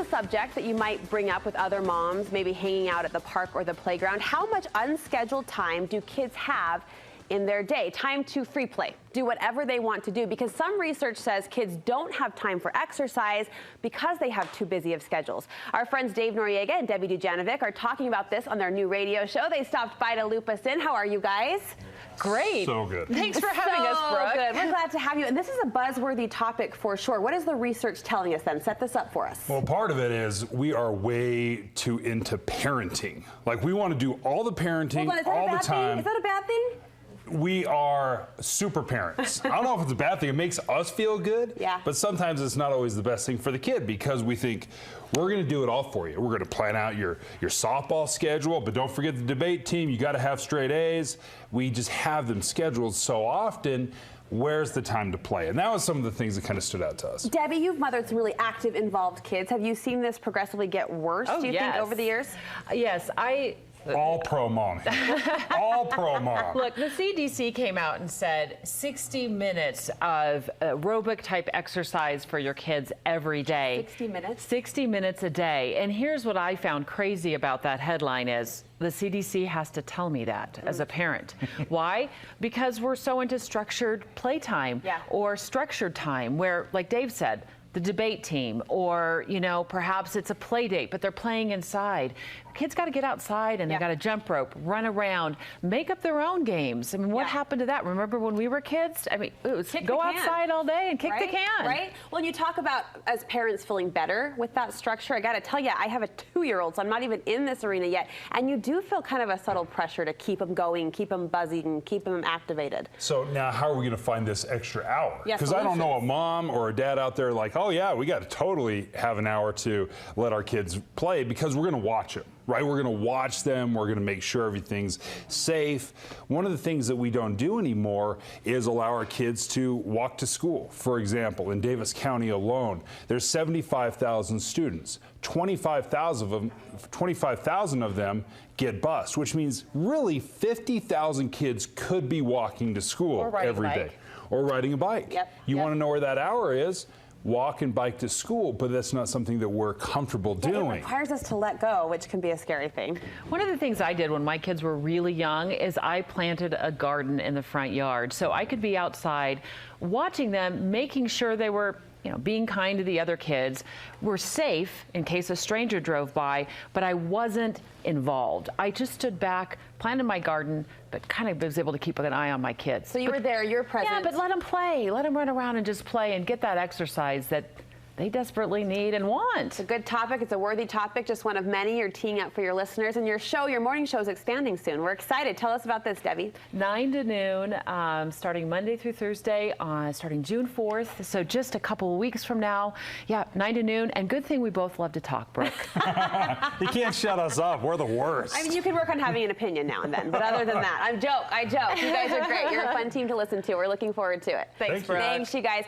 a subject that you might bring up with other moms, maybe hanging out at the park or the playground. How much unscheduled time do kids have in their day? Time to free play, do whatever they want to do, because some research says kids don't have time for exercise because they have too busy of schedules. Our friends Dave Noriega and Debbie Dujanovic are talking about this on their new radio show. They stopped by to loop us in. How are you guys? Great. So good. Thanks for having us, Brooke. Good. We're glad to have you. And this is a buzzworthy topic for sure. What is the research telling us then? Set this up for us. Well, part of it is we are way too into parenting. Like, we want to do all the parenting all the time. Is that a bad thing? We are super parents. I don't know if it's a bad thing. It makes us feel good. Yeah. But sometimes it's not always the best thing for the kid, because we think we're going to do it all for you. We're going to plan out your softball schedule, but don't forget the debate team. You got to have straight A's. We just have them scheduled so often. Where's the time to play? And that was some of the things that kind of stood out to us. Debbie, you've mothered some really active, involved kids. Have you seen this progressively get worse, do you think, over the years? Yes, All pro mom. All pro mom. Look, the CDC came out and said 60 minutes of aerobic type exercise for your kids every day. 60 minutes? 60 minutes a day. And here's what I found crazy about that headline is the CDC has to tell me that as a parent. Why? Because we're so into structured playtime or structured time where, like Dave said, the debate team, or, you know, perhaps it's a play date, but they're playing inside. Kids got to get outside and they got to jump rope, run around, make up their own games. I mean, what happened to that? Remember when we were kids? I mean, it was go outside all day and kick the can. Right? Well, you talk about, as parents, feeling better with that structure. I got to tell you, I have a 2-year-old, so I'm not even in this arena yet. And you do feel kind of a subtle pressure to keep them going, keep them buzzing, and keep them activated. So now how are we going to find this extra hour? Because I don't know a mom or a dad out there like, oh yeah, we got to totally have an hour to let our kids play, because we're going to watch them. Right? We're going to watch them. We're going to make sure everything's safe. One of the things that we don't do anymore is allow our kids to walk to school. For example, in Davis County alone, there's 75,000 students. 25,000 of them get bused, which means really 50,000 kids could be walking to school every day. Or riding a bike. You want to know where that hour is? Walk and bike to school, but that's not something that we're comfortable doing. It requires us to let go, which can be a scary thing. One of the things I did when my kids were really young is I planted a garden in the front yard, so I could be outside watching them, making sure they were, you know, being kind to the other kids, were safe in case a stranger drove by, but I wasn't involved. I just stood back, planted my garden, but kind of was able to keep an eye on my kids. So you were there, you're present. Yeah, but let them play. Let them run around and just play and get that exercise that they desperately need and want. It's a good topic. It's a worthy topic, just one of many you're teeing up for your listeners. And your show, your morning show, is expanding soon. We're excited. Tell us about this, Debbie. 9 to noon, starting Monday through Thursday, starting June 4th. So just a couple of weeks from now. Yeah, 9 to noon. And good thing we both love to talk, Brooke. You can't shut us up. We're the worst. I mean, you can work on having an opinion now and then. But other than that, I joke. You guys are great. You're a fun team to listen to. We're looking forward to it. Thanks, Brooke. Thanks, you guys.